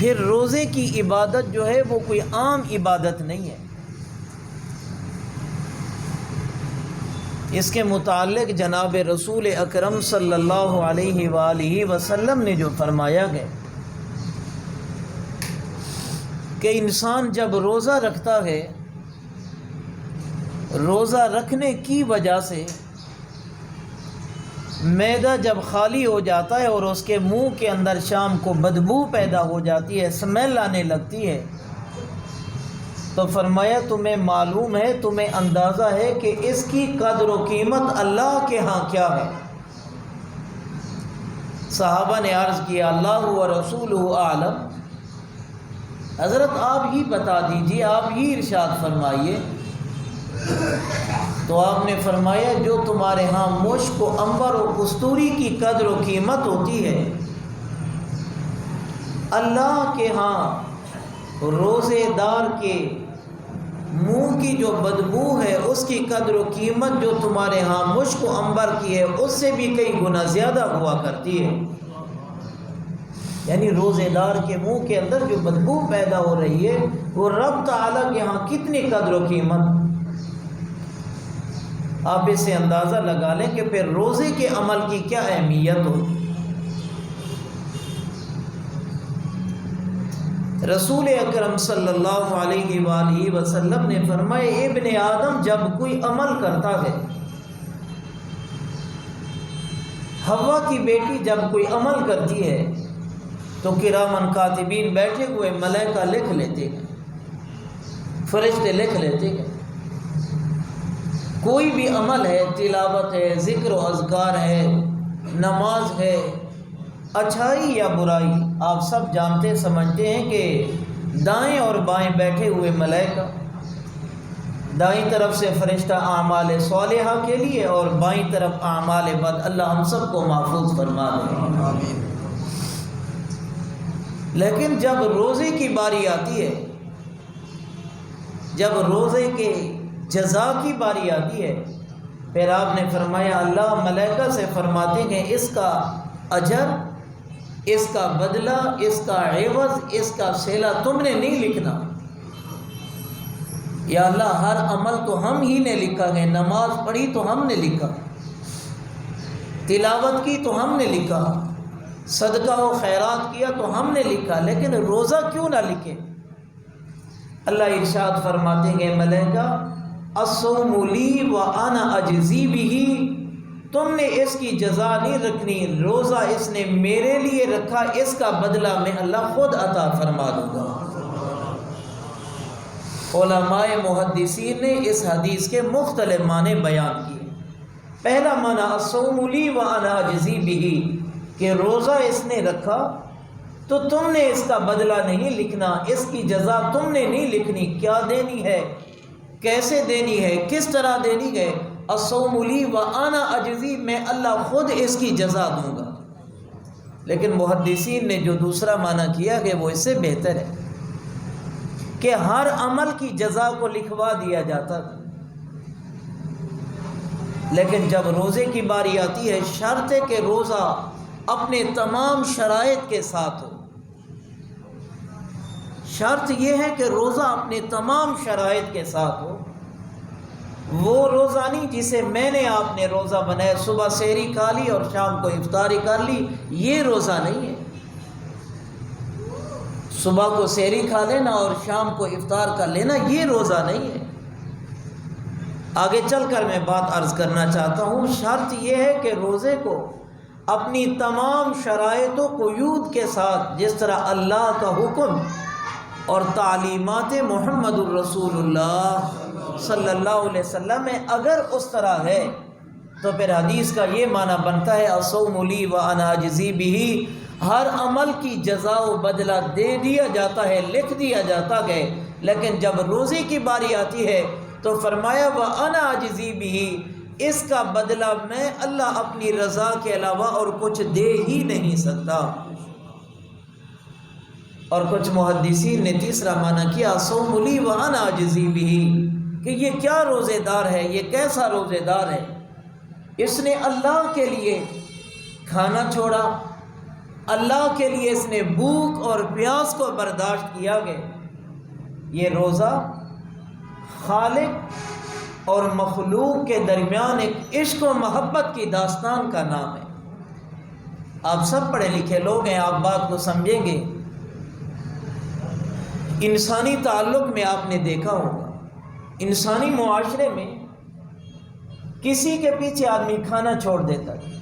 پھر روزے کی عبادت جو ہے وہ کوئی عام عبادت نہیں ہے۔ اس کے متعلق جناب رسول اکرم صلی اللہ علیہ وآلہ وسلم نے جو فرمایا ہے کہ انسان جب روزہ رکھتا ہے، روزہ رکھنے کی وجہ سے معدہ جب خالی ہو جاتا ہے اور اس کے منہ کے اندر شام کو بدبو پیدا ہو جاتی ہے، اسمیل آنے لگتی ہے، تو فرمایا تمہیں معلوم ہے، تمہیں اندازہ ہے کہ اس کی قدر و قیمت اللہ کے ہاں کیا ہے؟ صحابہ نے عرض کیا اللہ و رسولہ اعلم، حضرت آپ ہی بتا دیجئے، آپ ہی ارشاد فرمائیے۔ تو آپ نے فرمایا جو تمہارے ہاں مشک و عنبر و کستوری کی قدر و قیمت ہوتی ہے، اللہ کے ہاں روزے دار کے منہ کی جو بدبو ہے اس کی قدر و قیمت جو تمہارے ہاں مشک و عنبر کی ہے اس سے بھی کئی گنا زیادہ ہوا کرتی ہے۔ یعنی روزے دار کے منہ کے اندر جو بدبو پیدا ہو رہی ہے وہ رب تعالیٰ کے ہاں کتنی قدر و قیمت، آپ اسے اندازہ لگا لیں کہ پھر روزے کے عمل کی کیا اہمیت ہو۔ رسول اکرم صلی اللہ علیہ وآلہ وسلم نے فرمایا ابن آدم جب کوئی عمل کرتا ہے، حوا کی بیٹی جب کوئی عمل کرتی ہے تو کرامن کاتبین بیٹھے ہوئے ملائکہ لکھ لیتے ہیں، فرشتے لکھ لیتے ہیں۔ کوئی بھی عمل ہے، تلاوت ہے، ذکر و اذکار ہے، نماز ہے، اچھائی یا برائی، آپ سب جانتے سمجھتے ہیں کہ دائیں اور بائیں بیٹھے ہوئے ملائکہ، دائیں طرف سے فرشتہ اعمال صالحہ کے لیے اور بائیں طرف اعمال بد، اللہ ہم سب کو محفوظ فرما دے۔ لیکن جب روزے کی باری آتی ہے، جب روزے کے جزا کی باری آتی ہے، پھر آپ نے فرمایا اللہ ملائکہ سے فرماتے ہیں اس کا اجر، اس کا بدلہ، اس کا عوض، اس کا صلہ تم نے نہیں لکھنا۔ یا اللہ ہر عمل تو ہم ہی نے لکھا ہے، نماز پڑھی تو ہم نے لکھا، تلاوت کی تو ہم نے لکھا، صدقہ و خیرات کیا تو ہم نے لکھا، لیکن روزہ کیوں نہ لکھے؟ اللہ ارشاد فرماتے ہیں ملائکہ الصوم لی وانا اجزی بہ، تم نے اس کی جزا نہیں رکھنی، روزہ اس نے میرے لیے رکھا، اس کا بدلہ میں اللہ خود عطا فرما دوں گا۔ علماء محدثین نے اس حدیث کے مختلف معنی بیان کیے۔ پہلا معنی الصوم لی وانا اجزی بہ، کہ روزہ اس نے رکھا تو تم نے اس کا بدلہ نہیں لکھنا، اس کی جزا تم نے نہیں لکھنی، کیا دینی ہے، کیسے دینی ہے، کس طرح دینی ہے، الصوم لی وانا اجزی، میں اللہ خود اس کی جزا دوں گا۔ لیکن محدثین نے جو دوسرا معنی کیا کہ وہ اس سے بہتر ہے کہ ہر عمل کی جزا کو لکھوا دیا جاتا تھا، لیکن جب روزے کی باری آتی ہے شرط ہے کہ روزہ اپنے تمام شرائط کے ساتھ ہو۔ شرط یہ ہے کہ روزہ اپنے تمام شرائط کے ساتھ ہو۔ وہ روزہ نہیں جسے میں نے آپ نے روزہ بنایا، صبح سحری کھا لی اور شام کو افطاری کر لی، یہ روزہ نہیں ہے۔ صبح کو سحری کھا لینا اور شام کو افطار کر لینا، یہ روزہ نہیں ہے۔ آگے چل کر میں بات عرض کرنا چاہتا ہوں، شرط یہ ہے کہ روزے کو اپنی تمام شرائط و قیود کے ساتھ، جس طرح اللہ کا حکم اور تعلیمات محمد الرسول اللہ صلی اللہ علیہ وسلم میں اگر اس طرح ہے تو پھر حدیث کا یہ معنی بنتا ہے الصوم لی وانا اجزی بہ، ہر عمل کی جزا و بدلہ دے دیا جاتا ہے، لکھ دیا جاتا ہے، لیکن جب روزے کی باری آتی ہے تو فرمایا وانا اجزی بہ، اس کا بدلہ میں اللہ اپنی رضا کے علاوہ اور کچھ دے ہی نہیں سکتا۔ اور کچھ محدثین نے تیسرا معنی کیا صوم لی وانا اجزی بہ، کہ یہ کیا روزے دار ہے، یہ کیسا روزے دار ہے، اس نے اللہ کے لیے کھانا چھوڑا، اللہ کے لیے اس نے بھوک اور پیاس کو برداشت کیا گیا. یہ روزہ خالق اور مخلوق کے درمیان ایک عشق و محبت کی داستان کا نام ہے. آپ سب پڑھے لکھے لوگ ہیں, آپ بات کو سمجھیں گے. انسانی تعلق میں آپ نے دیکھا ہوگا, انسانی معاشرے میں کسی کے پیچھے آدمی کھانا چھوڑ دیتا ہے,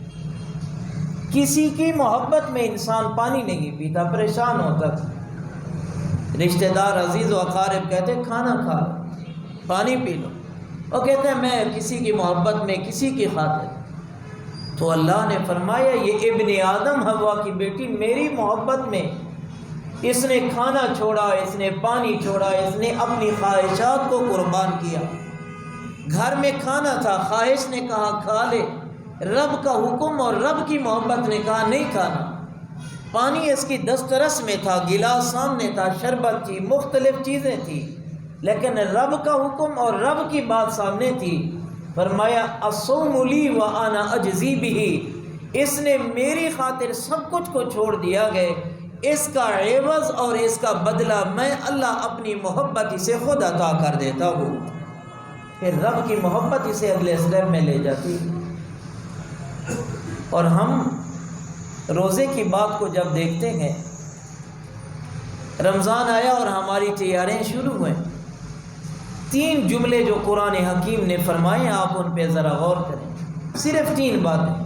کسی کی محبت میں انسان پانی نہیں پیتا, پریشان ہوتا ہے. رشتہ دار عزیز و اقارب کہتے کھانا کھا لو, پانی پی لو, وہ کہتے ہیں میں کسی کی محبت میں, کسی کی خاطر. تو اللہ نے فرمایا یہ ابن آدم حوا کی بیٹی میری محبت میں, اس نے کھانا چھوڑا, اس نے پانی چھوڑا, اس نے اپنی خواہشات کو قربان کیا. گھر میں کھانا تھا, خواہش نے کہا کھا لے, رب کا حکم اور رب کی محبت نے کہا نہیں کھانا. پانی اس کی دسترس میں تھا, گلاس سامنے تھا, شربت تھی, مختلف چیزیں تھیں, لیکن رب کا حکم اور رب کی بات سامنے تھی. فرمایا الصوم لی وانا اجزی بہ, اس نے میری خاطر سب کچھ کو چھوڑ دیا گئے, اس کا عوض اور اس کا بدلہ میں اللہ اپنی محبت اسے خود عطا کر دیتا ہوں. پھر رب کی محبت اسے اگلے اسٹیپ میں لے جاتی. اور ہم روزے کی بات کو جب دیکھتے ہیں, رمضان آیا اور ہماری تیاریاں شروع ہوئیں. 3 جملے جو قرآن حکیم نے فرمائے آپ ان پہ ذرا غور کریں, صرف 3 باتیں.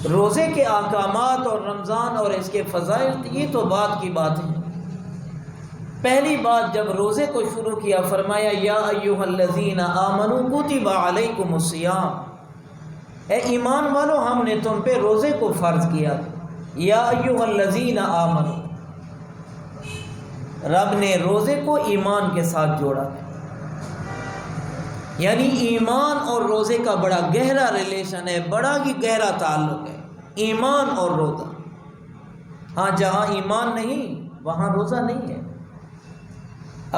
روزے کے احکامات اور رمضان اور اس کے فضائل, یہ تو بات کی بات ہے. پہلی بات جب روزے کو شروع کیا فرمایا یا ایھا الذین آمنوا کتب علیکم الصیام, اے ایمان والو ہم نے تم پہ روزے کو فرض کیا. یا ایھا الذین آمنوا, رب نے روزے کو ایمان کے ساتھ جوڑا ہے, یعنی ایمان اور روزے کا بڑا گہرا ریلیشن ہے, بڑا ہی گہرا تعلق ہے ایمان اور روزہ. ہاں جہاں ایمان نہیں وہاں روزہ نہیں ہے.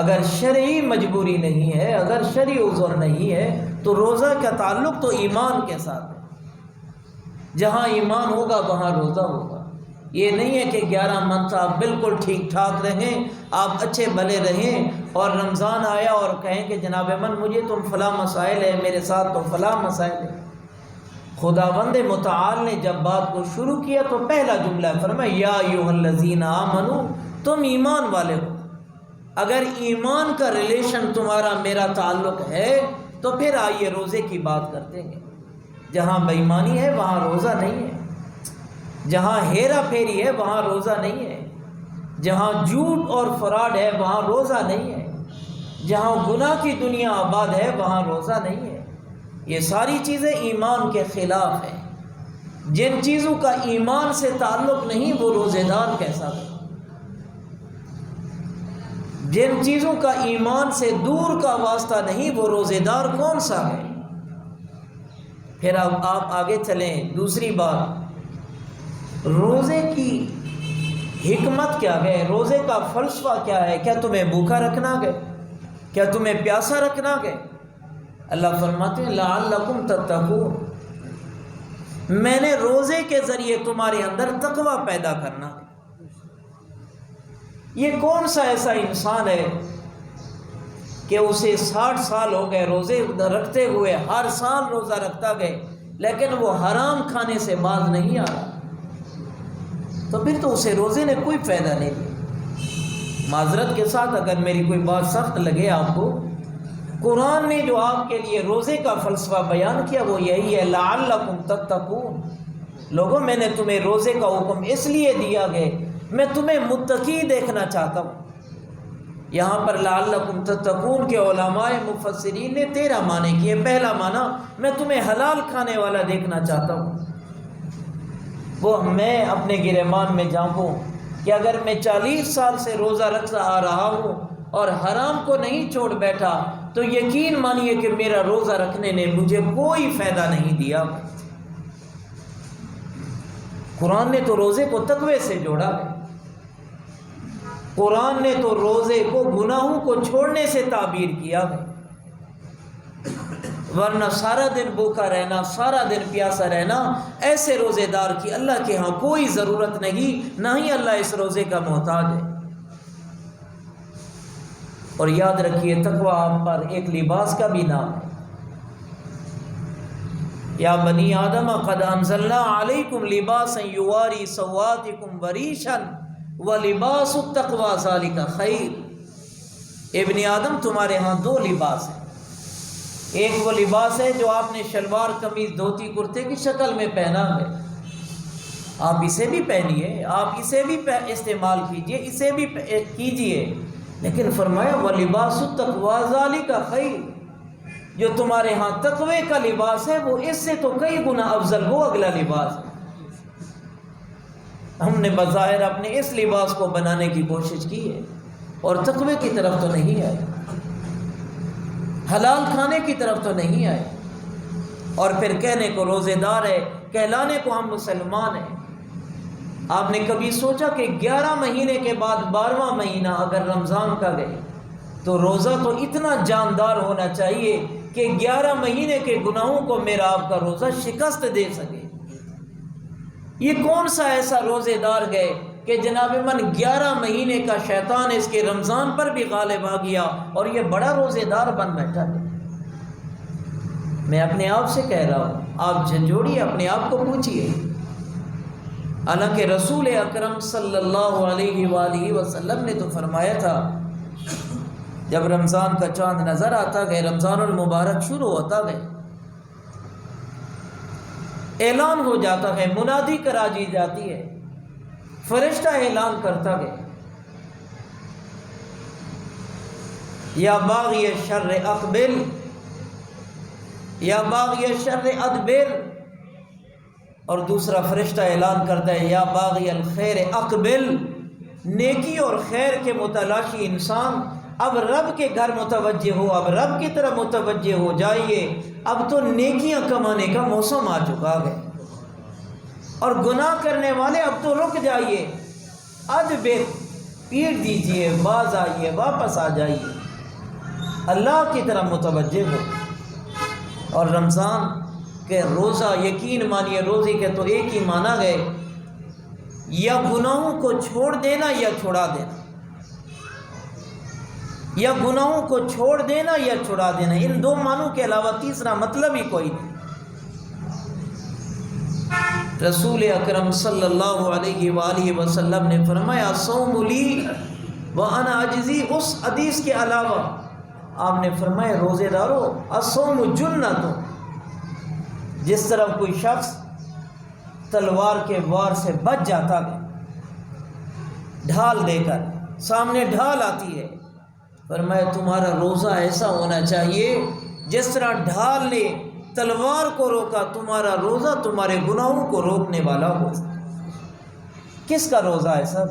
اگر شرعی مجبوری نہیں ہے, اگر شرعی عذر نہیں ہے تو روزہ کا تعلق تو ایمان کے ساتھ ہے. جہاں ایمان ہوگا وہاں روزہ ہوگا. یہ نہیں ہے کہ 11 منتھ آپ بالکل ٹھیک ٹھاک رہیں, آپ اچھے بھلے رہیں, اور رمضان آیا اور کہیں کہ جناب من مجھے تم فلاں مسائل ہے, میرے ساتھ تو فلاں مسائل ہے. خداوند متعال نے جب بات کو شروع کیا تو پہلا جملہ فرمایا یا ایھا الذین آمنوا, تم ایمان والے ہو. اگر ایمان کا ریلیشن تمہارا میرا تعلق ہے تو پھر آئیے روزے کی بات کرتے ہیں. جہاں بے ایمانی ہے وہاں روزہ نہیں ہے, جہاں ہیرا پھیری ہے وہاں روزہ نہیں ہے, جہاں جھوٹ اور فراڈ ہے وہاں روزہ نہیں ہے, جہاں گناہ کی دنیا آباد ہے وہاں روزہ نہیں ہے. یہ ساری چیزیں ایمان کے خلاف ہیں. جن چیزوں کا ایمان سے تعلق نہیں وہ روزے دار کیسا ہے؟ جن چیزوں کا ایمان سے دور کا واسطہ نہیں وہ روزے دار کون سا ہے؟ پھر اب آپ آگے چلیں. دوسری بات, روزے کی حکمت کیا ہے, روزے کا فلسفہ کیا ہے؟ کیا تمہیں بھوکا رکھنا ہے؟ کیا تمہیں پیاسا رکھنا ہے؟ اللہ فرماتے ہیں لعلکم تتقون, میں نے روزے کے ذریعے تمہارے اندر تقوی پیدا کرنا ہے. یہ کون سا ایسا انسان ہے کہ اسے 60 سال ہو گئے روزے رکھتے ہوئے, ہر سال روزہ رکھتا گئے, لیکن وہ حرام کھانے سے باز نہیں آ رہا؟ تو پھر تو اسے روزے نے کوئی فائدہ نہیں دیا. معذرت کے ساتھ اگر میری کوئی بات سخت لگے آپ کو, قرآن نے جو آپ کے لیے روزے کا فلسفہ بیان کیا وہ یہی ہے لعلکم تتقون. لوگوں میں نے تمہیں روزے کا حکم اس لیے دیا ہے, میں تمہیں متقی دیکھنا چاہتا ہوں. یہاں پر لعلکم تتقون کے علماء مفسرین نے 13 معنی کیے. پہلا معنی میں تمہیں حلال کھانے والا دیکھنا چاہتا ہوں. وہ میں اپنے گریبان میں جھانکوں کہ اگر میں 40 سال سے روزہ رکھتا آ رہا ہوں اور حرام کو نہیں چھوڑ بیٹھا تو یقین مانیے کہ میرا روزہ رکھنے نے مجھے کوئی فائدہ نہیں دیا. قرآن نے تو روزے کو تقوی سے جوڑا ہے. قرآن نے تو روزے کو گناہوں کو چھوڑنے سے تعبیر کیا ہے. ورنہ سارا دن بھوکا رہنا، سارا دن پیاسا رہنا، ایسے روزے دار کی اللہ کے ہاں کوئی ضرورت نہیں، نہ ہی اللہ اس روزے کا محتاج ہے۔ اور یاد رکھیے تقوی آپ پر ایک لباس کا بھی نام ہے۔ یا بنی آدم قد انزلنا علیکم لباسا یواری سوآتکم وریشا ولباس التقوی ذالک خیر۔ ابن آدم تمہارے ہاں دو لباس ہیں، ایک وہ لباس ہے جو آپ نے شلوار قمیض دھوتی کرتے کی شکل میں پہنا ہے، آپ اسے بھی پہنیے، آپ اسے بھی استعمال کیجئے، اسے بھی کیجئے، لیکن فرمایا وَلِبَاسُ التَّقْوَى ذَلِكَ خَيْرٌ، جو تمہارے ہاں تقوی کا لباس ہے وہ اس سے تو کئی گنا افضل، وہ اگلا لباس ہے۔ ہم نے بظاہر اپنے اس لباس کو بنانے کی کوشش کی ہے اور تقوی کی طرف تو نہیں آئے، حلال کھانے کی طرف تو نہیں آئے، اور پھر کہنے کو روزے دار ہے، کہلانے کو ہم مسلمان ہیں۔ آپ نے کبھی سوچا کہ 11 مہینے کے بعد 12واں مہینہ اگر رمضان کا گئے تو روزہ تو اتنا جاندار ہونا چاہیے کہ 11 مہینے کے گناہوں کو میرا آپ کا روزہ شکست دے سکے۔ یہ کون سا ایسا روزے دار گئے کہ جناب من 11 مہینے کا شیطان اس کے رمضان پر بھی غالب آ گیا اور یہ بڑا روزے دار بن بیٹھا ہے؟ میں اپنے آپ سے کہہ رہا ہوں، آپ جھنجھوڑیے، اپنے آپ کو پوچھئے۔ حالانکہ رسول اکرم صلی اللہ علیہ وآلہ وسلم نے تو فرمایا تھا جب رمضان کا چاند نظر آتا گئے، رمضان المبارک شروع ہوتا گئے، اعلان ہو جاتا ہے، منادی کرا دی جاتی ہے، فرشتہ اعلان کرتا گئے، یا باغی الشر اقبل یا باغی الشر ادبر، اور دوسرا فرشتہ اعلان کرتا ہے یا باغی الخیر اقبل، نیکی اور خیر کے متلاشی انسان اب رب کے گھر متوجہ ہو، اب رب کی طرف متوجہ ہو جائیے، اب تو نیکیاں کمانے کا موسم آ چکا ہے، اور گناہ کرنے والے اب تو رک جائیے، ادبر، پیٹ دیجئے، باز آئیے، واپس آ جائیے، اللہ کی طرف متوجہ ہو۔ اور رمضان کہ روزہ، یقین مانیے روزے کے تو ایک ہی مانا گئے، یا گناہوں کو چھوڑ دینا یا چھڑا دینا، یا گناہوں کو چھوڑ دینا یا چھڑا دینا، ان دو معنوں کے علاوہ تیسرا مطلب ہی کوئی نہیں۔ رسول اکرم صلی اللہ علیہ وآلہ وسلم نے فرمایا الصوم لی وانا اجزی، اس حدیث کے علاوہ آپ نے فرمایا روزے دارو الصوم جنۃ، جس طرح کوئی شخص تلوار کے وار سے بچ جاتا ہے، ڈھال دے کر سامنے ڈھال آتی ہے، فرمایا تمہارا روزہ ایسا ہونا چاہیے جس طرح ڈھال نے تلوار کو روکا، تمہارا روزہ تمہارے گناہوں کو روکنے والا ہو۔ کس کا روزہ ہے سب؟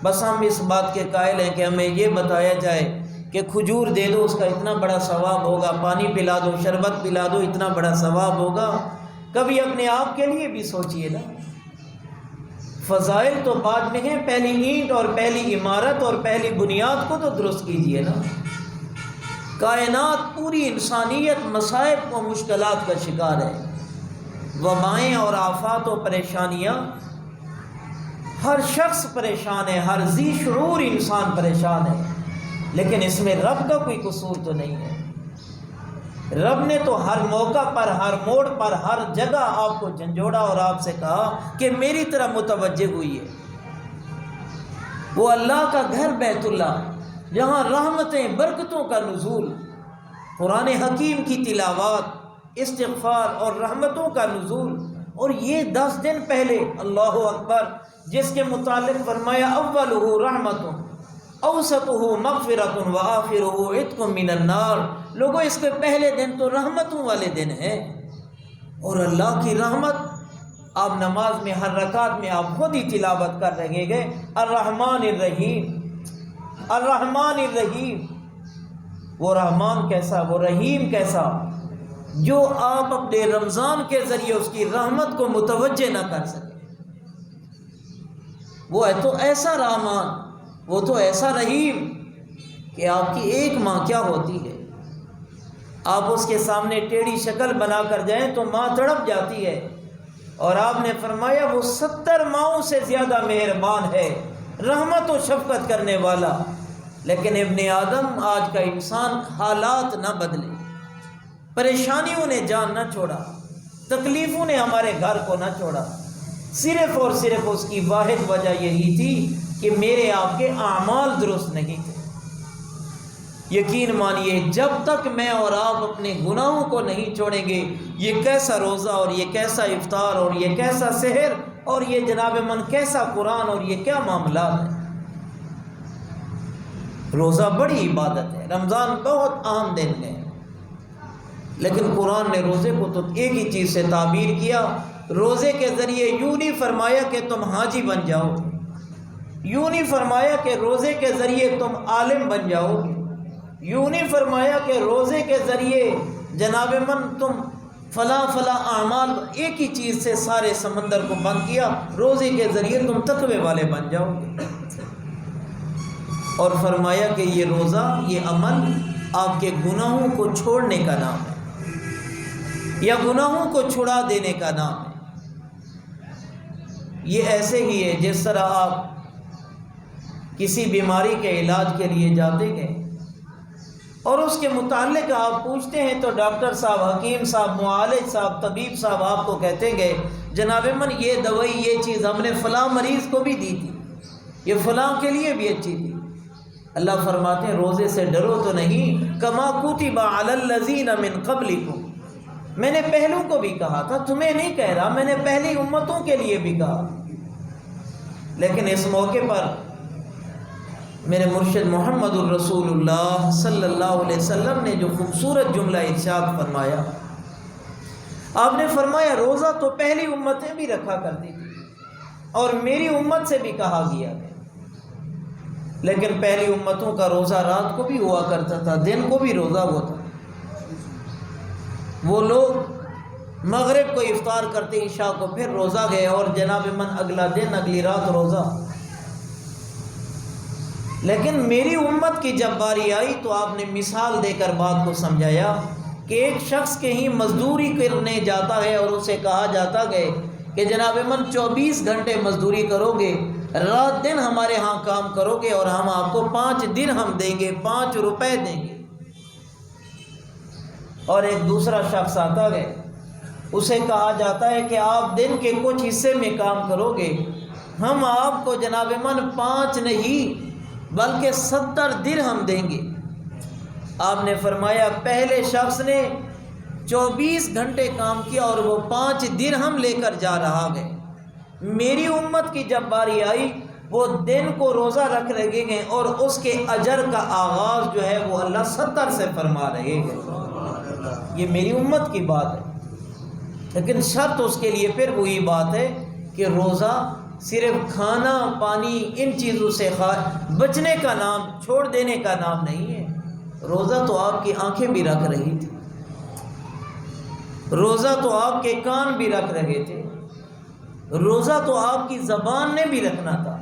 بس ہم اس بات کے قائل ہیں کہ ہمیں یہ بتایا جائے کہ کھجور دے دو اس کا اتنا بڑا ثواب ہوگا، پانی پلا دو، شربت پلا دو، اتنا بڑا ثواب ہوگا۔ کبھی اپنے آپ کے لیے بھی سوچئے نا، فضائل تو بعد میں ہیں، پہلی اینٹ اور پہلی عمارت اور پہلی بنیاد کو تو درست کیجئے نا۔ کائنات پوری انسانیت مصائب و مشکلات کا شکار ہے، وبائیں اور آفات و پریشانیاں، ہر شخص پریشان ہے، ہر ذی شعور انسان پریشان ہے، لیکن اس میں رب کا کوئی قصور تو نہیں ہے۔ رب نے تو ہر موقع پر، ہر موڑ پر، ہر جگہ آپ کو جھنجھوڑا اور آپ سے کہا کہ میری طرف متوجہ ہوئی ہے۔ وہ اللہ کا گھر بیت اللہ، جہاں رحمتیں، برکتوں کا نزول، قرآن حکیم کی تلاوات، استغفار اور رحمتوں کا نزول، اور یہ 10 دن پہلے اللہ اکبر جس کے متعلق فرمایا اولہ رحمت اوسطہ مغفرۃ وآخرہ عتق من النار، لوگوں اس کے پہلے دن تو رحمتوں والے دن ہیں، اور اللہ کی رحمت آپ نماز میں ہر رکعت میں آپ خود ہی تلاوت کر رہے گئے، الرحمن الرحیم، الرحمن الرحیم، وہ رحمان کیسا، وہ رحیم کیسا، جو آپ اپنے رمضان کے ذریعے اس کی رحمت کو متوجہ نہ کر سکے۔ وہ ہے تو ایسا رحمان، وہ تو ایسا رحیم کہ آپ کی ایک ماں کیا ہوتی ہے، آپ اس کے سامنے ٹیڑھی شکل بنا کر جائیں تو ماں تڑپ جاتی ہے، اور آپ نے فرمایا وہ 70 ماؤں سے زیادہ مہربان ہے، رحمت و شفقت کرنے والا۔ لیکن ابن آدم، آج کا انسان، حالات نہ بدلے، پریشانیوں نے جان نہ چھوڑا، تکلیفوں نے ہمارے گھر کو نہ چھوڑا، صرف اور صرف اس کی واحد وجہ یہی تھی کہ میرے آپ کے اعمال درست نہیں تھے۔ یقین مانیے جب تک میں اور آپ اپنے گناہوں کو نہیں چھوڑیں گے، یہ کیسا روزہ اور یہ کیسا افطار اور یہ کیسا سحر اور یہ جناب من کیسا قرآن اور یہ کیا معاملات ہے۔ روزہ بڑی عبادت ہے، رمضان بہت عام دن ہے، لیکن قرآن نے روزے کو تو ایک ہی چیز سے تعبیر کیا۔ روزے کے ذریعے یوں نہیں فرمایا کہ تم حاجی بن جاؤ گے، یوں نہیں فرمایا کہ روزے کے ذریعے تم عالم بن جاؤ گے، یوں نہیں فرمایا کہ روزے کے ذریعے جناب من تم فلاں فلاں اعمال، ایک ہی چیز سے سارے سمندر کو بند کیا، روزے کے ذریعے تم تقوی والے بن جاؤ گے۔ اور فرمایا کہ یہ روزہ، یہ عمل آپ کے گناہوں کو چھوڑنے کا نام ہے، یا گناہوں کو چھڑا دینے کا نام ہے۔ یہ ایسے ہی ہے جس طرح آپ کسی بیماری کے علاج کے لیے جاتے ہیں اور اس کے متعلق آپ پوچھتے ہیں تو ڈاکٹر صاحب، حکیم صاحب، معالج صاحب، طبیب صاحب آپ کو کہتے گئے جناب من یہ دوائی، یہ چیز ہم نے فلاں مریض کو بھی دی تھی، یہ فلاں کے لیے بھی اچھی تھی۔ اللہ فرماتے ہیں روزے سے ڈرو تو نہیں، کما کتب علی الذین من قبلکم، میں نے پہلوں کو بھی کہا تھا، تمہیں نہیں کہہ رہا، میں نے پہلی امتوں کے لیے بھی کہا۔ لیکن اس موقع پر میرے مرشد محمد الرسول اللہ صلی اللہ علیہ وسلم نے جو خوبصورت جملہ ارشاد فرمایا، آپ نے فرمایا روزہ تو پہلی امتیں بھی رکھا کرتی تھی اور میری امت سے بھی کہا گیا ہے، لیکن پہلی امتوں کا روزہ رات کو بھی ہوا کرتا تھا، دن کو بھی روزہ ہوتا۔ وہ لوگ مغرب کو افطار کرتے، عشاء کو پھر روزہ گئے، اور جناب من اگلا دن، اگلی رات روزہ۔ لیکن میری امت کی جب باری آئی تو آپ نے مثال دے کر بات کو سمجھایا کہ ایک شخص کہیں مزدوری کرنے جاتا ہے اور اسے کہا جاتا ہے کہ جناب من 24 گھنٹے مزدوری کرو گے، رات دن ہمارے ہاں کام کرو گے اور ہم آپ کو 5 درہم دیں گے، 5 روپے دیں گے۔ اور ایک دوسرا شخص آتا ہے، اسے کہا جاتا ہے کہ آپ دن کے کچھ حصے میں کام کرو گے، ہم آپ کو جناب من 5 نہیں بلکہ 70 درہم دیں گے۔ آپ نے فرمایا پہلے شخص نے 24 گھنٹے کام کیا اور وہ 5 درہم لے کر جا رہا ہے۔ میری امت کی جب باری آئی وہ دن کو روزہ رکھ رہے ہیں اور اس کے اجر کا آغاز جو ہے وہ اللہ 70 سے فرما رہے ہیں۔ یہ میری امت کی بات ہے، لیکن شرط اس کے لیے پھر وہی بات ہے کہ روزہ صرف کھانا پانی ان چیزوں سے بچنے کا نام، چھوڑ دینے کا نام نہیں ہے۔ روزہ تو آپ کی آنکھیں بھی رکھ رہی تھی، روزہ تو آپ کے کان بھی رکھ رہے تھے، روزہ تو آپ کی زبان نے بھی رکھنا تھا۔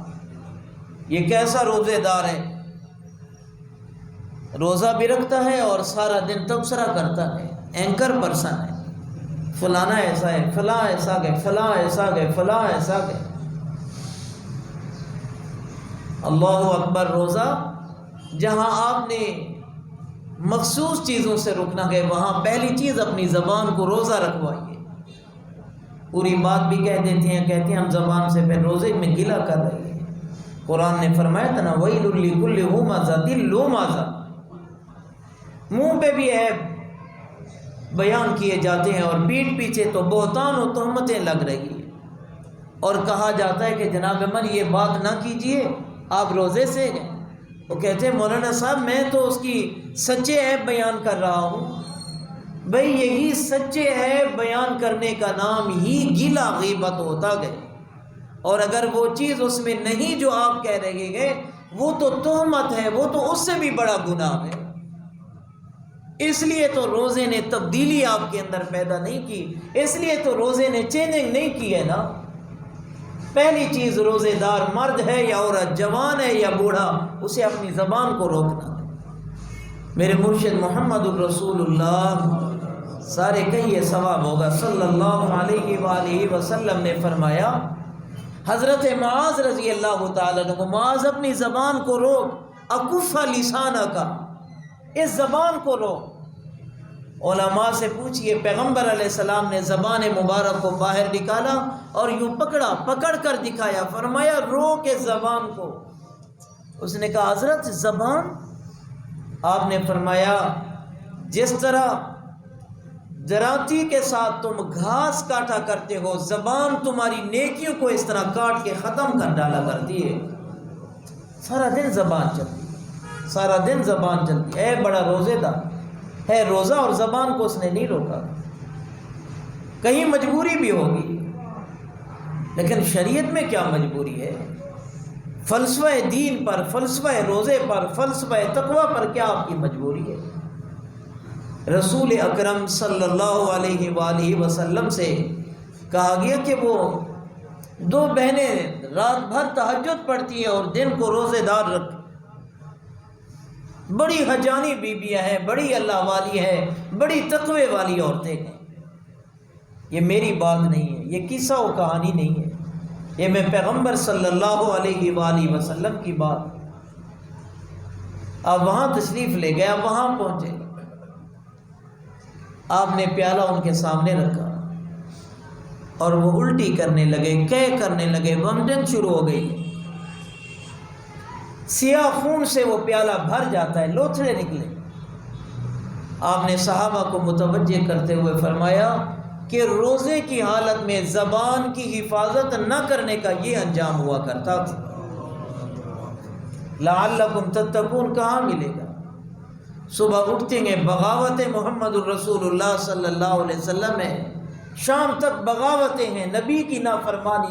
یہ کیسا روزے دار ہے، روزہ بھی رکھتا ہے اور سارا دن تبصرہ کرتا ہے، اینکر پرسن ہے، فلانا ایسا ہے، فلاں ایسا گئے، فلاں ایسا گئے، فلاں ایسا گئے۔ اللہ اکبر۔ روزہ جہاں آپ نے مخصوص چیزوں سے رکنا ہے وہاں پہلی چیز اپنی زبان کو روزہ رکھوائیے۔ پوری بات بھی کہہ دیتے ہیں، کہتے ہیں ہم زبان سے پھر روزے میں گلا کر رہے ہیں۔ قرآن نے فرمایا تھا نا وَيْلٌ لِكُلِّ ہُمَزَةٍ لُمَزَةٍ، منہ پہ بھی عیب بیان کیے جاتے ہیں اور پیٹھ پیچھے تو بہتان و تہمتیں لگ رہی ہیں، اور کہا جاتا ہے کہ جناب من یہ بات نہ کیجئے، آپ روزے سے گئے۔ وہ کہتے ہیں مولانا صاحب میں تو اس کی سچے عیب بیان کر رہا ہوں۔ بھئی یہی سچے عیب بیان کرنے کا نام ہی گیلا غیبت ہوتا گئے، اور اگر وہ چیز اس میں نہیں جو آپ کہہ رہے گئے وہ تو تہمت ہے، وہ تو اس سے بھی بڑا گناہ ہے۔ اس لیے تو روزے نے تبدیلی آپ کے اندر پیدا نہیں کی، اس لیے تو روزے نے چینجنگ نہیں کی ہے نا۔ پہلی چیز روزے دار مرد ہے یا عورت، جوان ہے یا بوڑھا، اسے اپنی زبان کو روکنا ہے۔ میرے مرشد محمد الرسول اللہ، سارے کہیے ثواب ہوگا، صلی اللہ علیہ وآلہ وسلم نے فرمایا، حضرت معاذ رضی اللہ تعالیٰ عنہ کو، معاذ اپنی زبان کو روک، اکف لسانہ کا، اس زبان کو روک۔ علماء سے پوچھئے، پیغمبر علیہ السلام نے زبان مبارک کو باہر نکالا اور یوں پکڑ کر دکھایا، فرمایا روک اس زبان کو۔ اس نے کہا حضرت زبان؟ آپ نے فرمایا جس طرح دراتی کے ساتھ تم گھاس کاٹا کرتے ہو، زبان تمہاری نیکیوں کو اس طرح کاٹ کے ختم کر ڈالا کرتی ہے۔ سارا دن زبان چلتی، سارا دن زبان چلتی ہے، بڑا روزے دار ہے، روزہ اور زبان کو اس نے نہیں روکا۔ کہیں مجبوری بھی ہوگی، لیکن شریعت میں کیا مجبوری ہے؟ فلسفہ دین پر، فلسفہ روزے پر، فلسفہ تقوی پر کیا آپ کی مجبوری ہے؟ رسول اکرم صلی اللہ علیہ وآلہ وسلم سے کہا گیا کہ وہ دو بہنیں رات بھر تہجد پڑھتی ہیں اور دن کو روزے دار رکھ، بڑی حجانی بیویاں ہیں، بڑی اللہ والی ہیں، بڑی تقوی والی عورتیں ہیں۔ یہ میری بات نہیں ہے، یہ قصہ و کہانی نہیں ہے، یہ میں پیغمبر صلی اللہ علیہ وآلہ وسلم کی بات۔ آپ وہاں تشریف لے گئے، آپ وہاں پہنچے، آپ نے پیالہ ان کے سامنے رکھا اور وہ الٹی کرنے لگے، قے کرنے لگے، ومٹن شروع ہو گئی، سیاہ خون سے وہ پیالہ بھر جاتا ہے، لوتھڑے نکلے۔ آپ نے صحابہ کو متوجہ کرتے ہوئے فرمایا کہ روزے کی حالت میں زبان کی حفاظت نہ کرنے کا یہ انجام ہوا کرتا تھا۔ لعلکم تتقون کہاں ملے گا؟ صبح اٹھتے ہیں بغاوت محمد الرسول اللہ صلی اللہ علیہ وسلم ہے، شام تک بغاوتیں ہیں، نبی کی نافرمانی